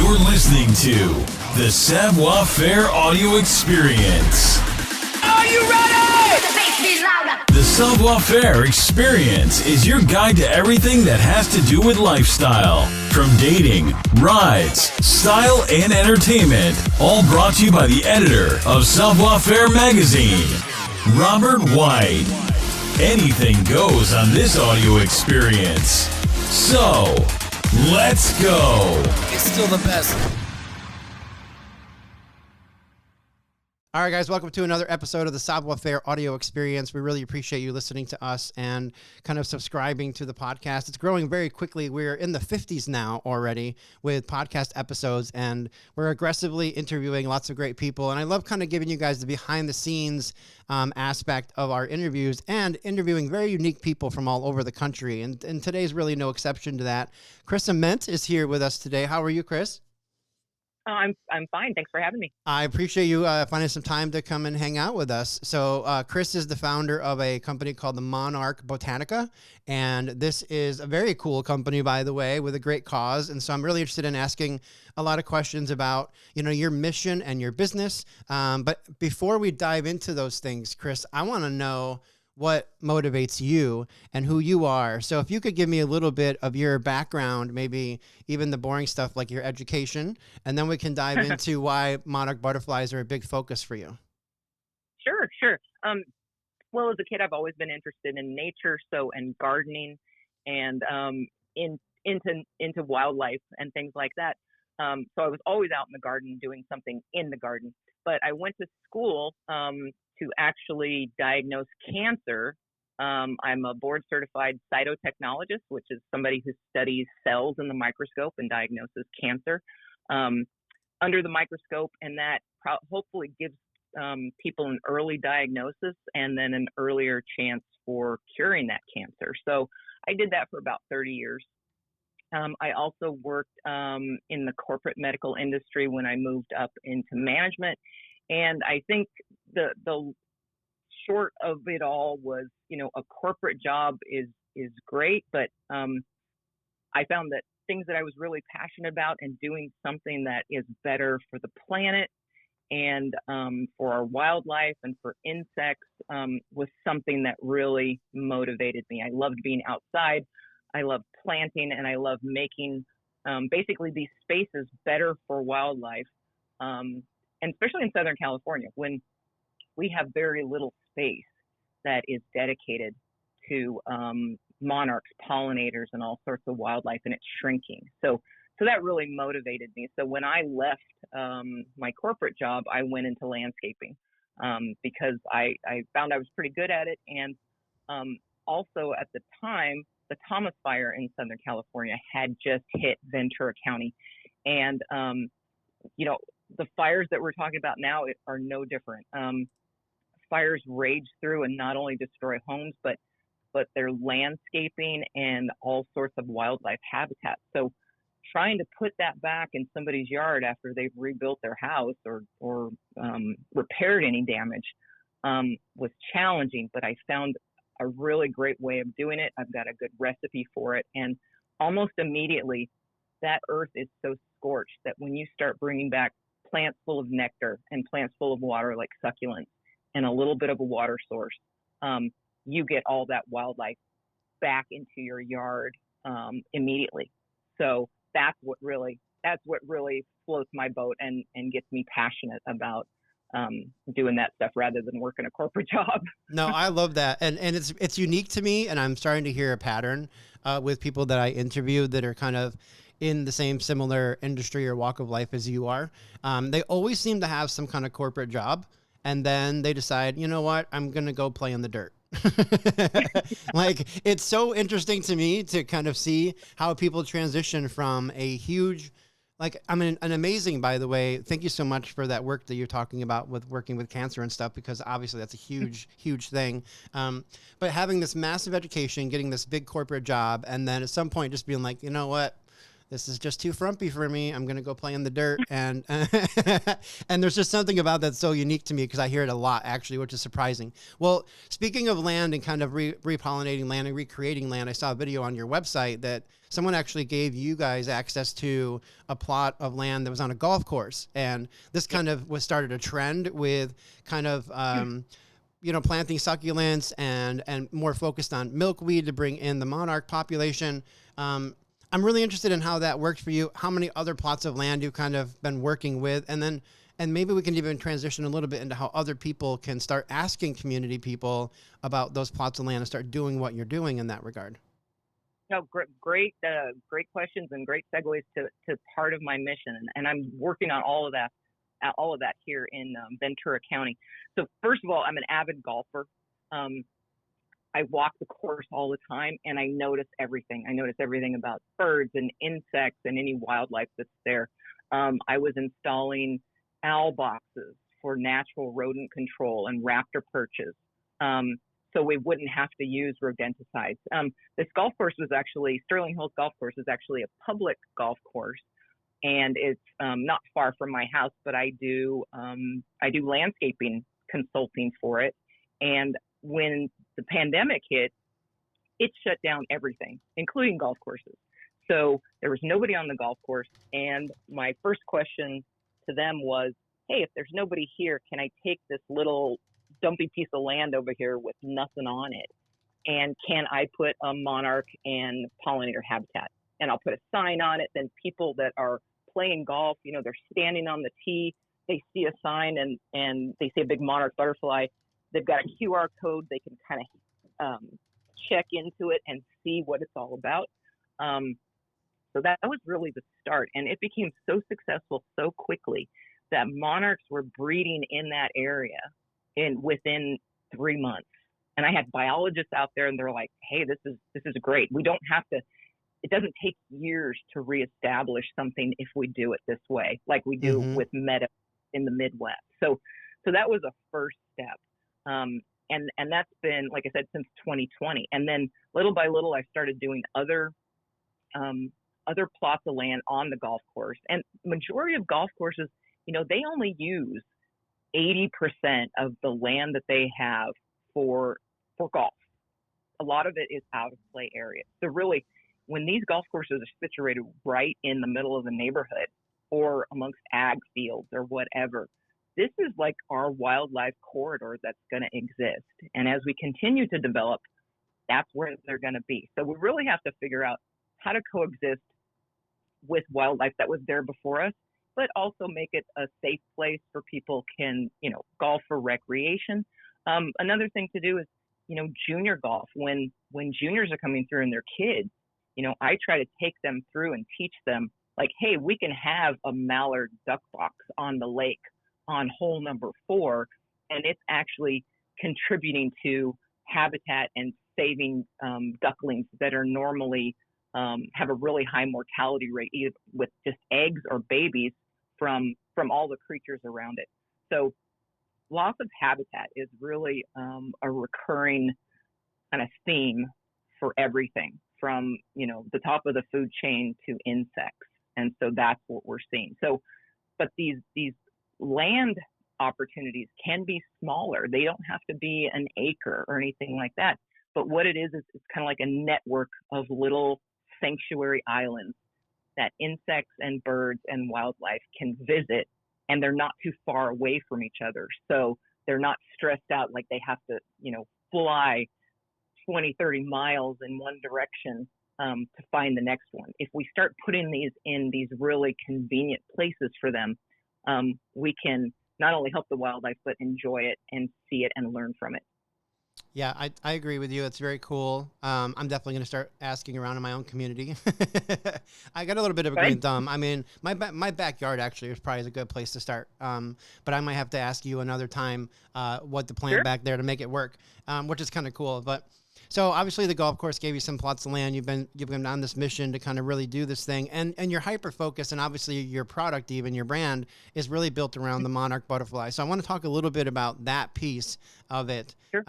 You're listening to the Savoir Faire audio experience. Are you ready? The Savoir Faire experience is your guide to everything that has to do with lifestyle. From dating, rides, style, and entertainment. All brought to you by the editor of Savoir Faire magazine, Robert White. Anything goes on this audio experience. So, let's go. It's still the best. All right, guys, welcome to another episode of the Savoir Faire audio experience. We really appreciate you listening to us and kind of subscribing to the podcast. It's growing very quickly. We're in the 50s now already with podcast episodes, and we're aggressively interviewing lots of great people. And I love kind of giving you guys the behind the scenes aspect of our interviews and interviewing very unique people from all over the country. And today's really no exception to that. Chris Amendt is here with us today. How are you, Chris? I'm fine. Thanks for having me. I appreciate you finding some time to come and hang out with us. So Chris is the founder of a company called the Monarch Botanika, and this is a very cool company, by the way, with a great cause. And so I'm really interested in asking a lot of questions about, your mission and your business. But before we dive into those things, Chris, I want to know what motivates you and who you are. So if you could give me a little bit of your background, maybe even the boring stuff like your education, and then we can dive into why monarch butterflies are a big focus for you. Sure. Well, as a kid, I've always been interested in nature, and gardening and into wildlife and things like that. So I was always out in the garden doing something in the garden. But I went to school to actually diagnose cancer. I'm a board certified cytotechnologist, which is somebody who studies cells in the microscope and diagnoses cancer under the microscope. And that hopefully gives people an early diagnosis and then an earlier chance for curing that cancer. So I did that for about 30 years. I also worked in the corporate medical industry when I moved up into management. And I think the short of it all was, a corporate job is great, but I found that things that I was really passionate about and doing something that is better for the planet and for our wildlife and for insects was something that really motivated me. I loved being outside. I love planting, and I love making basically these spaces better for wildlife, and especially in Southern California, when we have very little space that is dedicated to monarchs, pollinators, and all sorts of wildlife, and it's shrinking. So that really motivated me. So when I left my corporate job, I went into landscaping because I found I was pretty good at it, and also at the time, the Thomas Fire in Southern California had just hit Ventura County. And, the fires that we're talking about now are no different. Fires rage through and not only destroy homes, but their landscaping and all sorts of wildlife habitats. So trying to put that back in somebody's yard after they've rebuilt their house or repaired any damage was challenging, but I found a really great way of doing it. I've got a good recipe for it. And almost immediately, that earth is so scorched that when you start bringing back plants full of nectar and plants full of water like succulents and a little bit of a water source, you get all that wildlife back into your yard immediately. So that's what really floats my boat and gets me passionate about doing that stuff rather than working a corporate job. No, I love that. And it's unique to me. And I'm starting to hear a pattern with people that I interview that are kind of in the same similar industry or walk of life as you are. They always seem to have some kind of corporate job. And then they decide, you know what, I'm going to go play in the dirt. Like, it's so interesting to me to kind of see how people transition from a huge, an amazing, by the way, thank you so much for that work that you're talking about with working with cancer and stuff, because obviously that's a huge, huge thing. But having this massive education, getting this big corporate job, and then at some point just being like, you know what, this is just too frumpy for me. I'm going to go play in the dirt. And, and there's just something about that so unique to me because I hear it a lot actually, which is surprising. Well, speaking of land and kind of repollinating land and recreating land, I saw a video on your website that someone actually gave you guys access to a plot of land that was on a golf course. And this kind of started a trend with kind of, planting succulents and more focused on milkweed to bring in the monarch population. I'm really interested in how that worked for you, how many other plots of land you've kind of been working with, and maybe we can even transition a little bit into how other people can start asking community people about those plots of land and start doing what you're doing in that regard. No, great questions and great segues to part of my mission, and I'm working on all of that here in Ventura County. So first of all, I'm an avid golfer. I walk the course all the time, and I notice everything. I notice everything about birds and insects and any wildlife that's there. I was installing owl boxes for natural rodent control and raptor perches, so we wouldn't have to use rodenticides. This golf course was actually, Sterling Hills Golf Course is actually a public golf course, and it's not far from my house, but I do landscaping consulting for it. And when the pandemic hit, it shut down everything, including golf courses. So there was nobody on the golf course. And my first question to them was, hey, if there's nobody here, can I take this little dumpy piece of land over here with nothing on it? And can I put a monarch and pollinator habitat? And I'll put a sign on it. Then people that are playing golf, they're standing on the tee, they see a sign and they see a big monarch butterfly. They've got a QR code. They can kind of check into it and see what it's all about. So that was really the start. And it became so successful so quickly that monarchs were breeding in that area within 3 months. And I had biologists out there and they're like, hey, this is great. We don't have to, it doesn't take years to reestablish something if we do it this way, like we do with meadow in the Midwest. So that was a first step. And that's been, like I said, since 2020. And then little by little, I started doing other plots of land on the golf course. And majority of golf courses, they only use 80% of the land that they have for golf. A lot of it is out of play areas. So really, when these golf courses are situated right in the middle of the neighborhood or amongst ag fields or whatever, this is like our wildlife corridor that's going to exist. And as we continue to develop, that's where they're going to be. So we really have to figure out how to coexist with wildlife that was there before us, but also make it a safe place for people can, golf for recreation. Another thing to do is, junior golf. When juniors are coming through and they're kids, I try to take them through and teach them, like, hey, we can have a mallard duck box on the lake on hole number 4, and it's actually contributing to habitat and saving ducklings that are normally have a really high mortality rate, either with just eggs or babies from all the creatures around it. So loss of habitat is really a recurring kind of theme for everything from, the top of the food chain to insects. And so that's what we're seeing. So, but these land opportunities can be smaller. They don't have to be an acre or anything like that. But what it is it's kind of like a network of little sanctuary islands that insects and birds and wildlife can visit, and they're not too far away from each other. So they're not stressed out like they have to, fly 20, 30 miles in one direction to find the next one. If we start putting these in these really convenient places for them, we can not only help the wildlife, but enjoy it and see it and learn from it. Yeah, I agree with you. It's very cool. I'm definitely going to start asking around in my own community. I got a little bit of a green thumb. I mean, my backyard actually is probably a good place to start. But I might have to ask you another time what to plant back there to make it work, which is kind of cool. But So obviously the golf course gave you some plots of land. You've been on this mission to kind of really do this thing, and you're hyper focused, and obviously your product, even your brand, is really built around the Monarch butterfly. So I want to talk a little bit about that piece of it. Sure.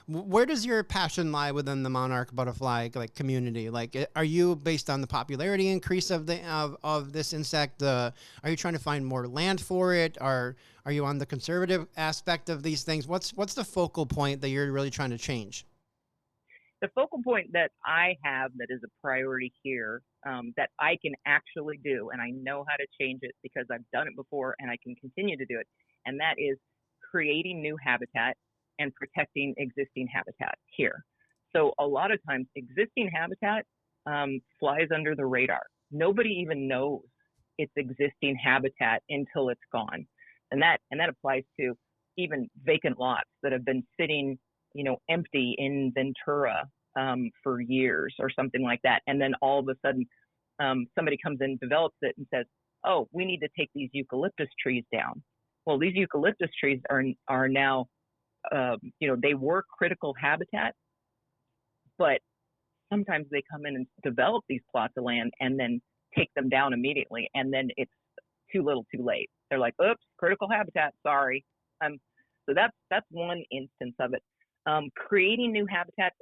Where does your passion lie within the Monarch butterfly like community? Like, are you based on the popularity increase of the of this insect? Are you trying to find more land for it? Are you on the conservative aspect of these things? What's the focal point that you're really trying to change? The focal point that I have that is a priority here, that I can actually do, and I know how to change it because I've done it before and I can continue to do it, and that is creating new habitat and protecting existing habitat here. So a lot of times existing habitat flies under the radar. Nobody even knows it's existing habitat until it's gone. And that applies to even vacant lots that have been sitting, empty in Ventura for years or something like that. And then all of a sudden somebody comes in, develops it and says, oh, we need to take these eucalyptus trees down. Well, these eucalyptus trees are now they were critical habitat, but sometimes they come in and develop these plots of land and then take them down immediately. And then it's too little too late. They're like, oops, critical habitat, sorry. So that's one instance of it. Creating new habitat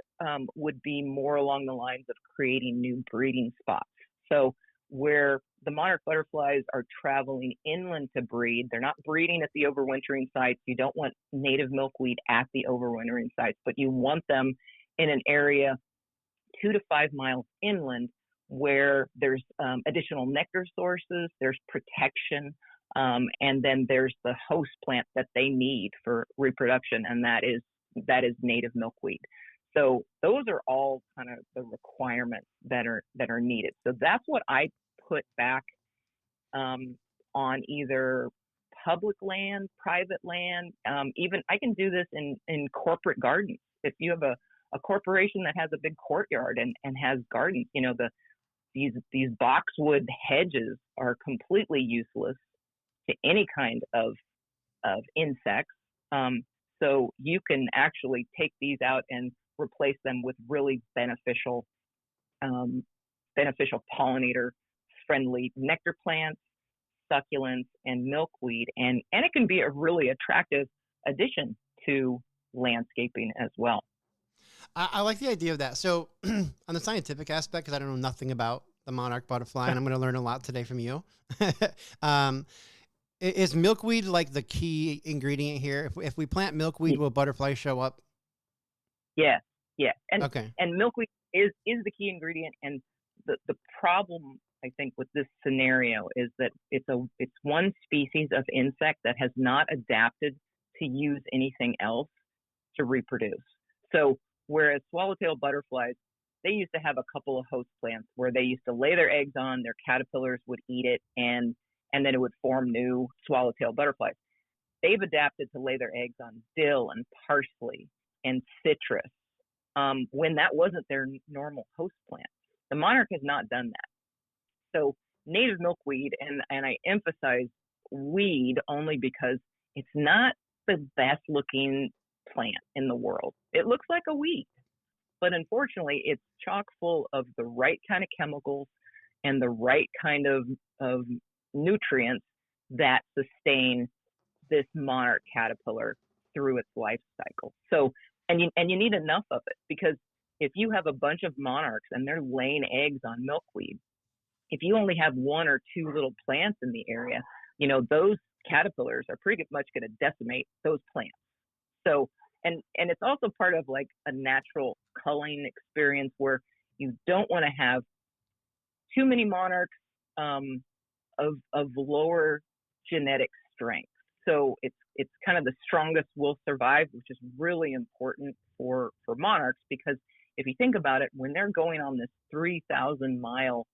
would be more along the lines of creating new breeding spots. So where the monarch butterflies are traveling inland to breed, they're not breeding at the overwintering sites. You don't want native milkweed at the overwintering sites, but you want them in an area 2 to 5 miles inland where there's additional nectar sources, there's protection, and then there's the host plant that they need for reproduction, and that is native milkweed. So those are all kind of the requirements that are needed. So that's what I put back on either public land, private land. Even I can do this in corporate gardens. If you have a corporation that has a big courtyard and has gardens, these boxwood hedges are completely useless to any kind of insects. So you can actually take these out and replace them with really beneficial pollinator friendly nectar plants, succulents, and milkweed, and it can be a really attractive addition to landscaping as well. I like the idea of that. So on the scientific aspect, because I don't know nothing about the monarch butterfly, and I'm going to learn a lot today from you. Is milkweed like the key ingredient here? If we plant milkweed, will butterflies show up? Yeah. And okay. And milkweed is the key ingredient. And the problem, I think, with this scenario is that it's one species of insect that has not adapted to use anything else to reproduce. So whereas swallowtail butterflies, they used to have a couple of host plants where they used to lay their eggs on, their caterpillars would eat it, and then it would form new swallowtail butterflies. They've adapted to lay their eggs on dill and parsley and citrus when that wasn't their normal host plant. The monarch has not done that. So native milkweed, and I emphasize weed only because it's not the best looking plant in the world. It looks like a weed, but unfortunately it's chock full of the right kind of chemicals and the right kind of nutrients that sustain this monarch caterpillar through its life cycle. So, and you need enough of it, because if you have a bunch of monarchs and they're laying eggs on milkweed, if you only have 1 or 2 little plants in the area, those caterpillars are pretty much going to decimate those plants. So, and it's also part of like a natural culling experience where you don't want to have too many monarchs of lower genetic strength. So it's kind of the strongest will survive, which is really important for monarchs, because if you think about it, when they're going on this 3,000 mile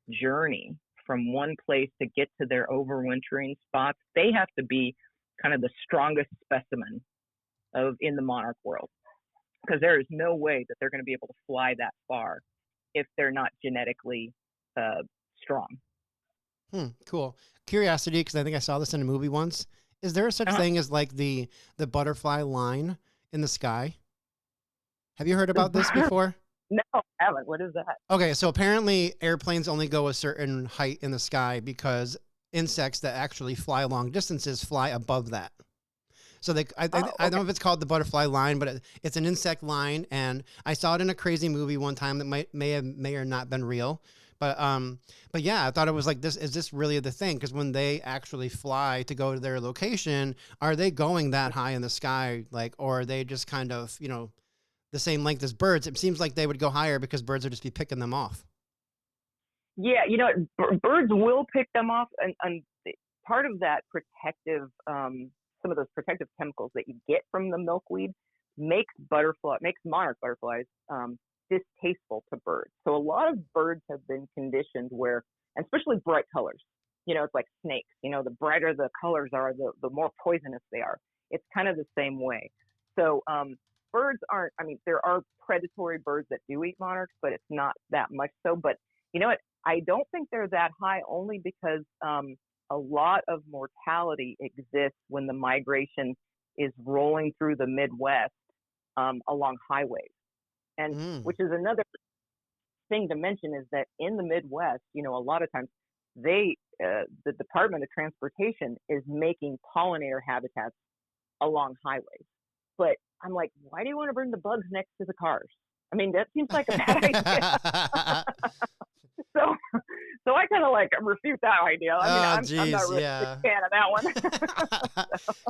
journey from one place to get to their overwintering spots, they have to be kind of the strongest specimen in the monarch world, because there is no way that they're going to be able to fly that far if they're not genetically strong. Cool. Curiosity, because I think I saw this in a movie once. Is there such thing as like the butterfly line in the sky? Have you heard about this before? No, I haven't. What is that? Okay, so apparently airplanes only go a certain height in the sky because insects that actually fly long distances fly above that. So I don't know if it's called the butterfly line, but it's an insect line, and I saw it in a crazy movie one time that may or not been real. But yeah, I thought it was like this. Is this really the thing? Because when they actually fly to go to their location, are they going that high in the sky, like, or are they just kind of, you know, the same length as birds? It seems like they would go higher because birds would just be picking them off. Yeah, you know, birds will pick them off, and part of that protective, some of those protective chemicals that you get from the milkweed makes monarch butterflies distasteful to birds. So a lot of birds have been conditioned where, and especially bright colors, you know, it's like snakes. You know, the brighter the colors are, the more poisonous they are. It's kind of the same way. So birds aren't. I mean, there are predatory birds that do eat monarchs, but it's not that much so. But you know what? I don't think they're that high, only because a lot of mortality exists when the migration is rolling through the Midwest along highways. And which is another thing to mention, is that in the Midwest, you know, a lot of times the Department of Transportation is making pollinator habitats along highways. But I'm like, why do you want to bring the bugs next to the cars? I mean, that seems like a bad idea. So I kind of like refute that idea. I mean, I'm not really a fan of that one.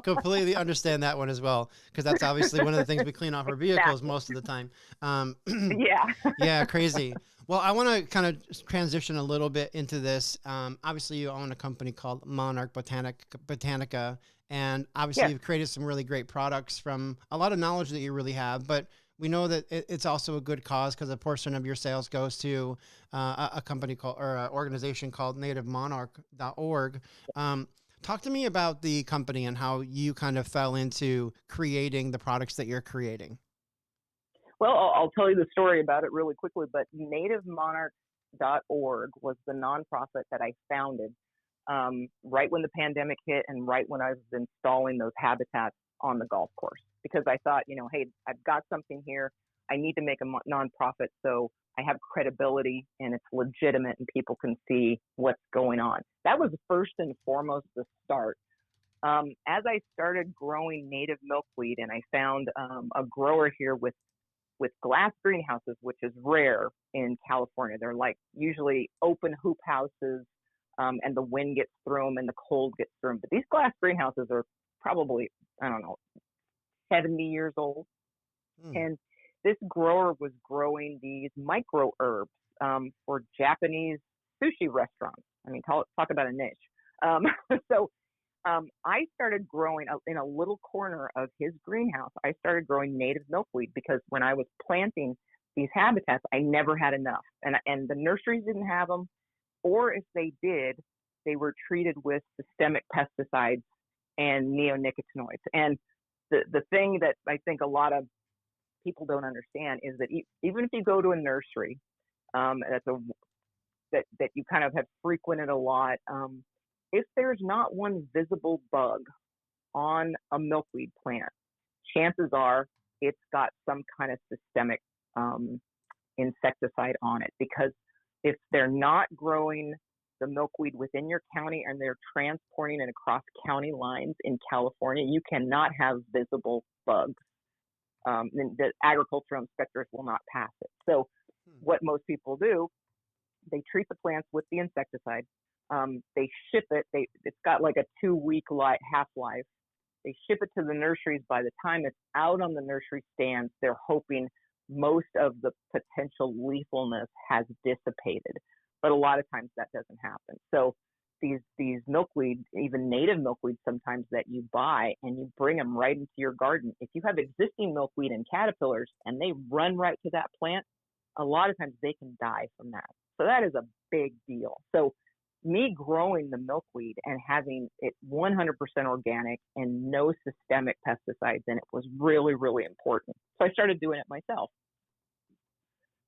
Completely understand that one as well, because that's obviously one of the things we clean off our vehicles most of the time. Yeah, crazy. Well, I want to kind of transition a little bit into this. Obviously, you own a company called Monarch Botanika, and obviously you've created some really great products from a lot of knowledge that you really have, but we know that it's also a good cause because a portion of your sales goes to a company called, or an organization called nativemonarch.org. Talk to me about the company and how you kind of fell into creating the products that you're creating. Well, I'll tell you the story about it really quickly, but nativemonarch.org was the nonprofit that I founded right when the pandemic hit and right when I was installing those habitats on the golf course, because I thought, you know, hey, I've got something here. I need to make a nonprofit so I have credibility and it's legitimate and people can see what's going on. That was first and foremost the start. As I started growing native milkweed, and I found a grower here with glass greenhouses, which is rare in California. They're like usually open hoop houses, and the wind gets through them and the cold gets through them. But these glass greenhouses are probably, I don't know, 70 years old. And this grower was growing these micro herbs for Japanese sushi restaurants. I mean, talk about a niche. So I started growing in a little corner of his greenhouse. I started growing native milkweed because when I was planting these habitats, I never had enough. And the nurseries didn't have them, or if they did, they were treated with systemic pesticides and neonicotinoids. And the thing that I think a lot of people don't understand is that even if you go to a nursery that you kind of have frequented a lot, if there's not one visible bug on a milkweed plant, chances are it's got some kind of systemic insecticide on it. Because if they're not growing the milkweed within your county and they're transporting it across county lines in California, you cannot have visible bugs. The agricultural inspectors will not pass it. So what most people do, they treat the plants with the insecticide. They ship it. It's got like a 2-week half-life. They ship it to the nurseries. By the time it's out on the nursery stands, they're hoping most of the potential lethalness has dissipated. But a lot of times that doesn't happen. So these milkweed, even native milkweed sometimes that you buy and you bring them right into your garden, if you have existing milkweed and caterpillars and they run right to that plant, a lot of times they can die from that. So that is a big deal. So me growing the milkweed and having it 100% organic and no systemic pesticides in it was really, really important. So I started doing it myself.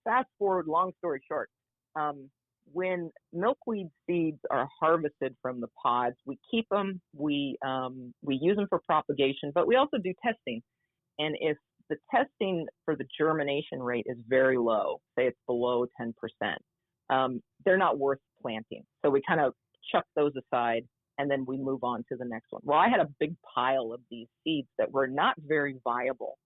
Fast forward, long story short, when milkweed seeds are harvested from the pods, we keep them, we use them for propagation, but we also do testing. And if the testing for the germination rate is very low. Say it's below 10%. They're not worth planting. So we kind of chuck those aside, and then we move on to the next one. Well, I had a big pile of these seeds that were not very viable.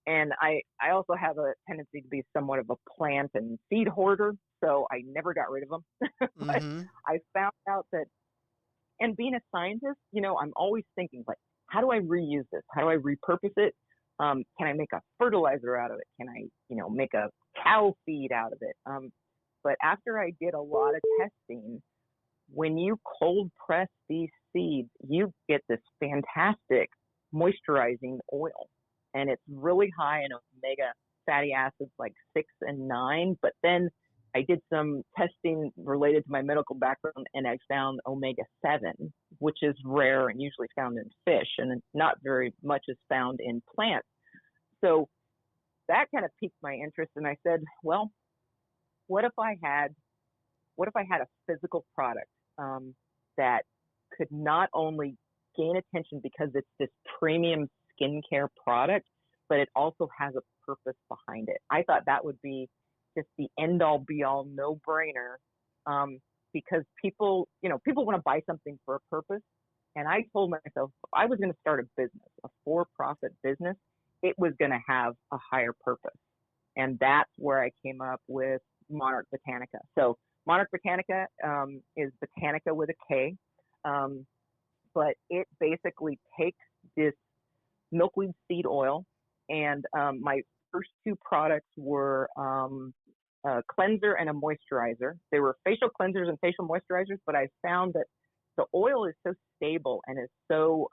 And I also have a tendency to be somewhat of a plant and seed hoarder, so I never got rid of them. But I found out that, and being a scientist, I'm always thinking, like, how do I reuse this? How do I repurpose it? Can I make a fertilizer out of it? Can I, make a cow feed out of it? But after I did a lot of testing, when you cold press these seeds, you get this fantastic moisturizing oil. And it's really high in omega fatty acids like 6 and 9. But then I did some testing related to my medical background, and I found omega 7, which is rare and usually found in fish, and not very much is found in plants. So that kind of piqued my interest, and I said, well, what if I had a physical product that could not only gain attention because it's this premium skincare product, but it also has a purpose behind it. I thought that would be just the end all be all no brainer, because people want to buy something for a purpose. And I told myself if I was going to start a business, a for-profit business, it was going to have a higher purpose. And that's where I came up with Monarch Botanika. So Monarch Botanika is Botanica with a K, but it basically takes this milkweed seed oil, and my first two products were a cleanser and a moisturizer. They were facial cleansers and facial moisturizers, but I found that the oil is so stable and is so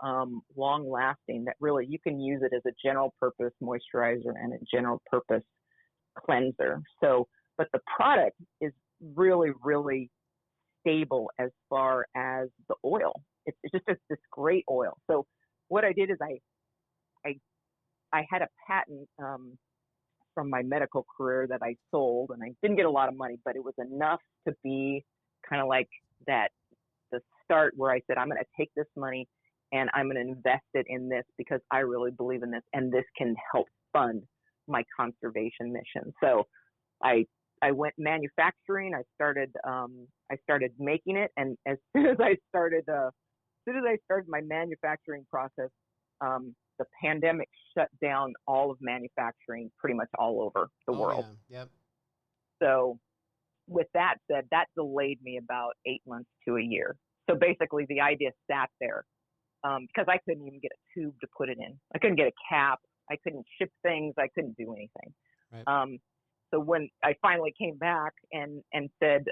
long lasting that really you can use it as a general purpose moisturizer and a general purpose cleanser. So, but the product is really, really stable as far as the oil. It's just this great oil. So what I did is I had a patent from my medical career that I sold, and I didn't get a lot of money, but it was enough to be kind of like the start where I said, I'm going to take this money and I'm going to invest it in this because I really believe in this, and this can help fund my conservation mission. So I went manufacturing. I started making it, and as soon as I started my manufacturing process, the pandemic shut down all of manufacturing pretty much all over the world. Yeah. Yep. So with that said, that delayed me about 8 months to a year. So basically the idea sat there because I couldn't even get a tube to put it in. I couldn't get a cap. I couldn't ship things. I couldn't do anything. Right. So when I finally came back and said,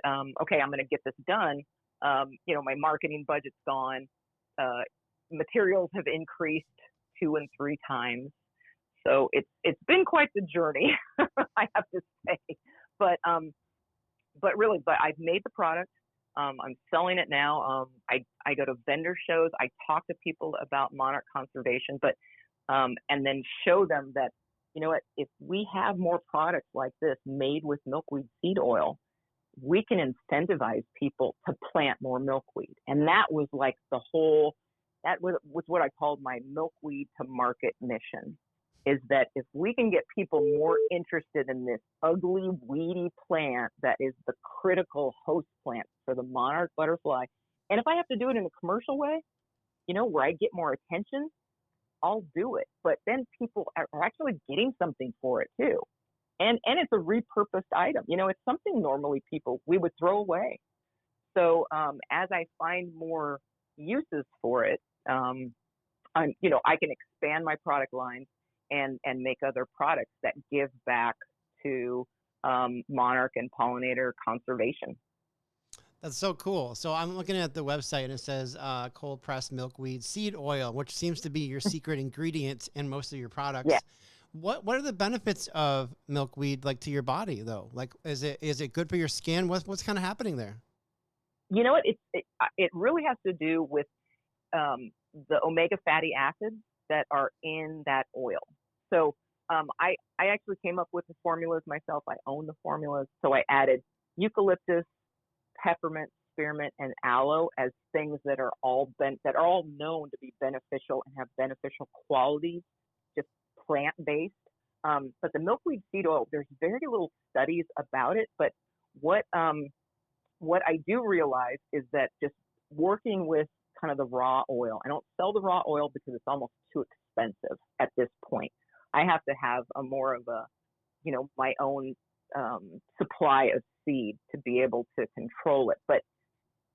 okay, I'm going to get this done, my marketing budget's gone. Materials have increased 2 and 3 times. So it's been quite the journey, I have to say. But I've made the product. I'm selling it now. I go to vendor shows. I talk to people about monarch conservation, but and then show them that, you know what, if we have more products like this made with milkweed seed oil, we can incentivize people to plant more milkweed. And that was like that was what I called my milkweed to market mission, is that if we can get people more interested in this ugly, weedy plant that is the critical host plant for the monarch butterfly, and if I have to do it in a commercial way, where I get more attention, I'll do it. But then people are actually getting something for it too. And it's a repurposed item. It's something normally we would throw away. So as I find more uses for it, I can expand my product line and make other products that give back to monarch and pollinator conservation. That's so cool. So I'm looking at the website and it says cold pressed milkweed seed oil, which seems to be your secret ingredient in most of your products. Yeah. What are the benefits of milkweed like to your body though? Like, is it good for your skin? What's kind of happening there? You know what? It really has to do with the omega fatty acids that are in that oil. So I actually came up with the formulas myself. I own the formulas. So I added eucalyptus, peppermint, spearmint, and aloe as things that are all known to be beneficial and have beneficial qualities, just plant-based. But the milkweed seed oil, there's very little studies about it. But what I do realize is that just working with kind of the raw oil, I don't sell the raw oil because it's almost too expensive at this point. I have to have more of a, my own supply of seed to be able to control it. But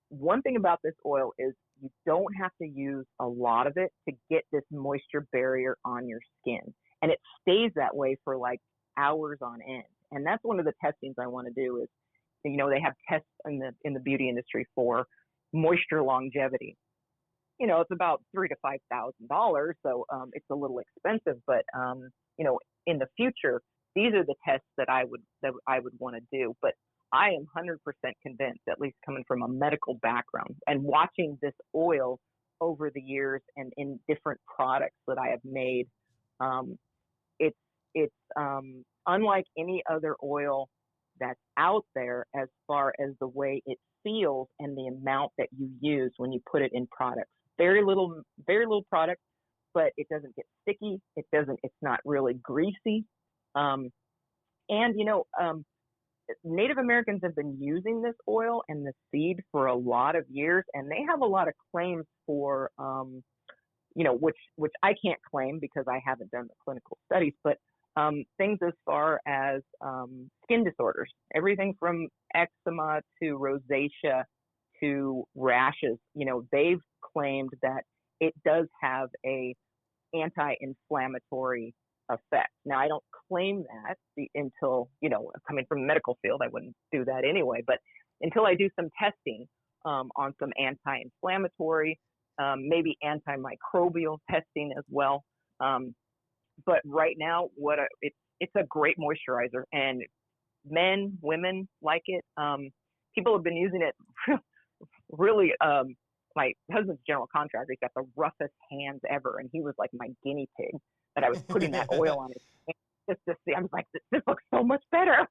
one thing about this oil is you don't have to use a lot of it to get this moisture barrier on your skin. And it stays that way for like hours on end. And that's one of the testings I want to do is, they have tests in the beauty industry for moisture longevity. It's about $3,000 to $5,000. So it's a little expensive, but in the future, these are the tests that I would want to do. But I am 100% convinced, at least coming from a medical background and watching this oil over the years and in different products that I have made, it's unlike any other oil that's out there as far as the way it feels and the amount that you use when you put it in products. Very little product, but it doesn't get sticky. It's not really greasy. Native Americans have been using this oil and the seed for a lot of years, and they have a lot of claims for, which I can't claim because I haven't done the clinical studies, but things as far as skin disorders, everything from eczema to rosacea to rashes. They've claimed that it does have a anti-inflammatory effect. Now, I don't claim that until, coming from the medical field, I wouldn't do that anyway, but until I do some testing on some anti-inflammatory, maybe antimicrobial testing as well. But right now, it's a great moisturizer, and men, women like it. People have been using it really. My husband's general contractor, he's got the roughest hands ever, and he was like my guinea pig that I was putting that oil on his hands just to see. I was like, this looks so much better.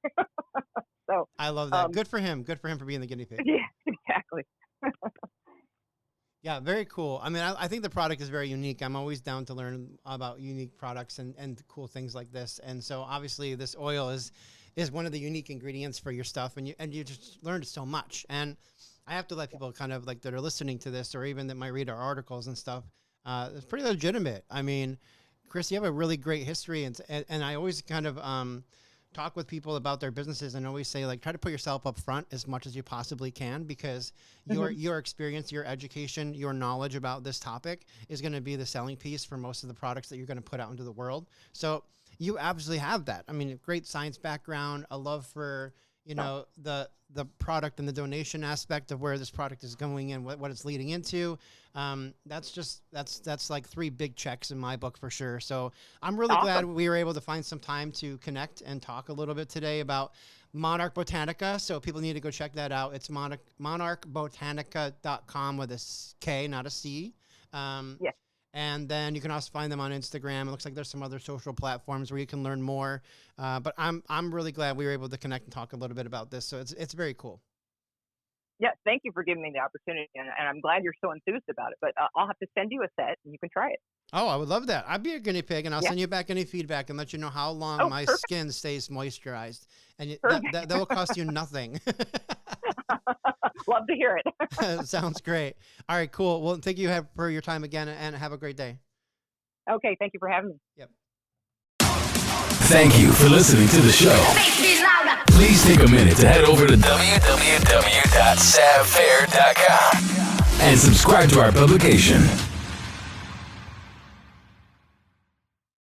So I love that. Good for him. Good for him for being the guinea pig. Yeah, exactly. Yeah, very cool. I mean, I think the product is very unique. I'm always down to learn about unique products and cool things like this. And so obviously this oil is one of the unique ingredients for your stuff, and you just learned so much. And I have to let people kind of like that are listening to this, or even that might read our articles and stuff. It's pretty legitimate. I mean, Chris, you have a really great history, and I always kind of talk with people about their businesses and always say, like, try to put yourself up front as much as you possibly can, because your experience, your education, your knowledge about this topic is going to be the selling piece for most of the products that you're going to put out into the world. So you absolutely have that. I mean, great science background, a love for, the product and the donation aspect of where this product is going and what it's leading into. That's like 3 big checks in my book for sure. So I'm really glad we were able to find some time to connect and talk a little bit today about Monarch Botanika. So people need to go check that out. It's monarchbotanika.com with a K, not a C. Yes. And then you can also find them on Instagram. It looks like there's some other social platforms where you can learn more. But I'm really glad we were able to connect and talk a little bit about this. So it's very cool. Yeah, thank you for giving me the opportunity, and I'm glad you're so enthused about it. But I'll have to send you a set, and you can try it. Oh, I would love that. I'd be a guinea pig, and I'll send you back any feedback and let you know how long my skin stays moisturized. And that will cost you nothing. Love to hear it. Sounds great. All right, cool. Well, thank you for your time again, and have a great day. Okay, thank you for having me. Yep. Thank you for listening to the show. Please take a minute to head over to www.savfair.com and subscribe to our publication.